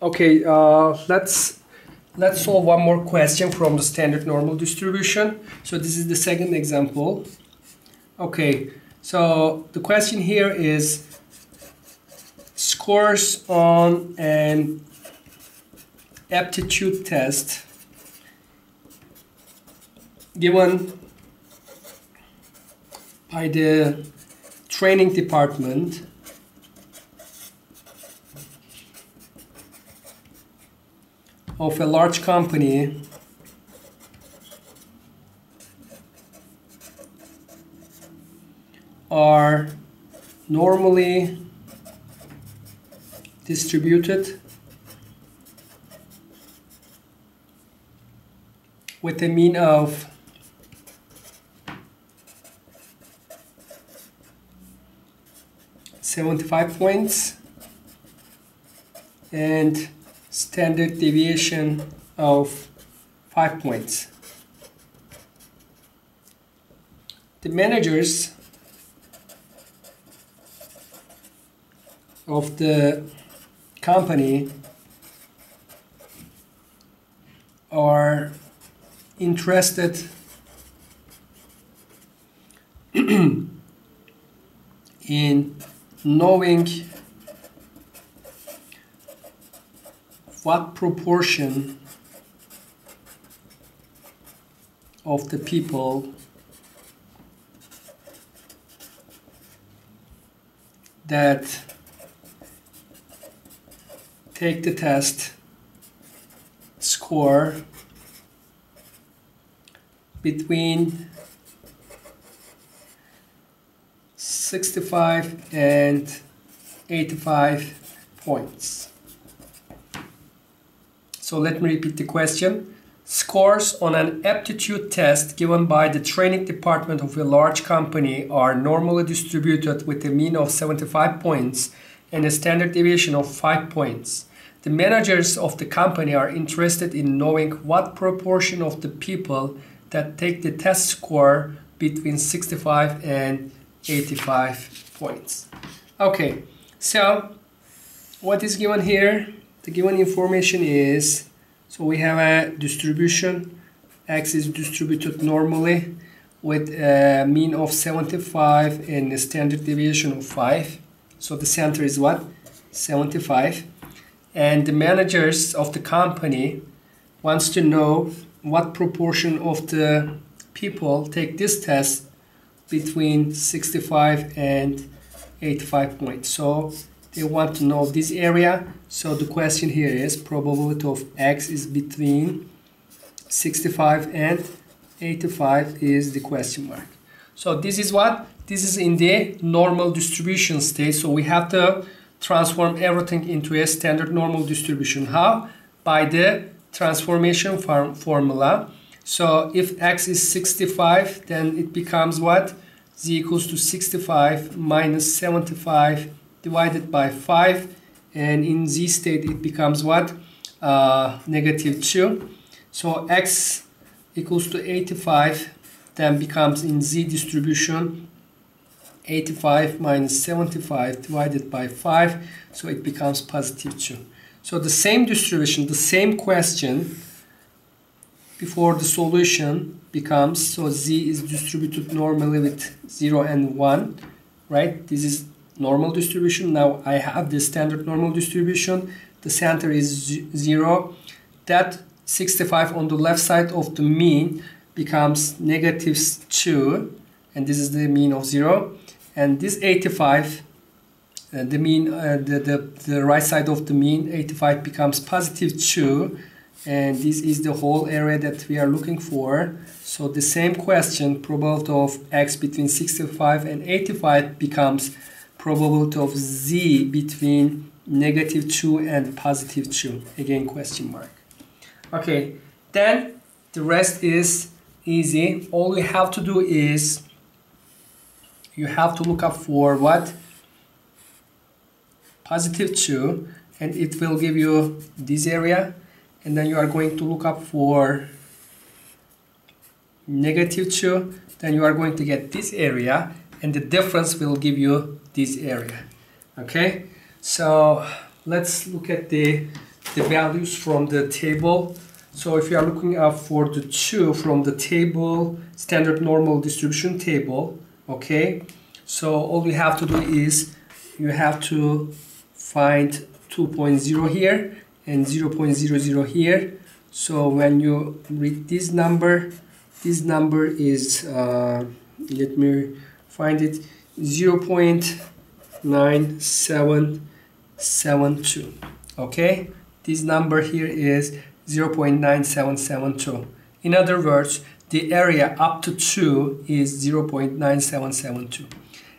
Okay, let's solve one more question from the standard normal distribution. So this is the second example. Okay, so the question here is scores on an aptitude test given by the training department of a large company are normally distributed with a mean of 75 points and standard deviation of 5 points. The managers of the company are interested in knowing what proportion of the people that take the test score between 65 and 85 points. So let me repeat the question. Scores on an aptitude test given by the training department of a large company are normally distributed with a mean of 75 points and a standard deviation of 5 points. The managers of the company are interested in knowing what proportion of the people that take the test score between 65 and 85 points. Okay, so what is given here? The given information is, so we have a distribution. X is distributed normally with a mean of 75 and a standard deviation of 5. So the center is what? 75. And the managers of the company wants to know what proportion of the people take this test between 65 and 85 points. So they want to know this area. So the question here is probability of X is between 65 and 85 is the question mark. So this is what? This is in the normal distribution state. So we have to transform everything into a standard normal distribution. How? By the transformation formula. So if X is 65, then it becomes what? Z equals to 65 minus 75 divided by 5. And in Z state, it becomes what? Negative 2. So X equals to 85, then becomes in Z distribution 85 minus 75 divided by 5. So it becomes positive 2. So the same distribution, the same question before the solution becomes, so Z is distributed normally with 0 and 1, right? This is normal distribution. Now I have the standard normal distribution. The center is 0. That 65 on the left side of the mean becomes negative 2, and this is the mean of 0. And this 85, the mean, the right side of the mean, 85 becomes positive 2, and this is the whole area that we are looking for. So the same question, probability of X between 65 and 85 becomes probability of Z between negative 2 and positive 2. Again, question mark. Okay, then the rest is easy. All you have to do is you have to look up for what? Positive 2, and it will give you this area. And then you are going to look up for negative 2. Then you are going to get this area, and the difference will give you this area. Okay, so let's look at the the values from the table. So if you are looking up for the 2 from the table, standard normal distribution table, okay, so all you have to do is you have to find 2.0 here and 0.00 here. So when you read this number is let me find it, 0.9772. okay, this number here is 0.9772. in other words, the area up to 2 is 0.9772.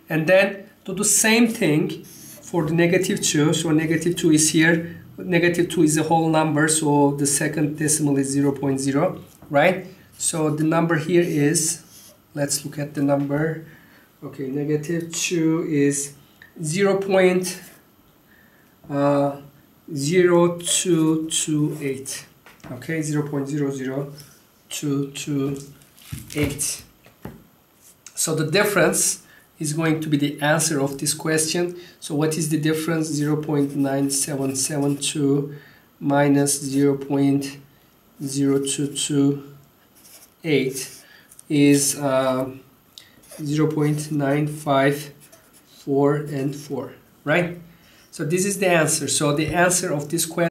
and then do the same thing for the negative 2. So negative 2 is here. Negative 2 is a whole number, so the second decimal is 0.0, right? So the number here is, let's look at the number. Okay, negative 2 is 0.0228. Okay, 0.00228. So the difference is going to be the answer of this question. So what is the difference? 0.9772 minus 0.0228 is 0.954 and 4, right? So this is the answer. So the answer of this question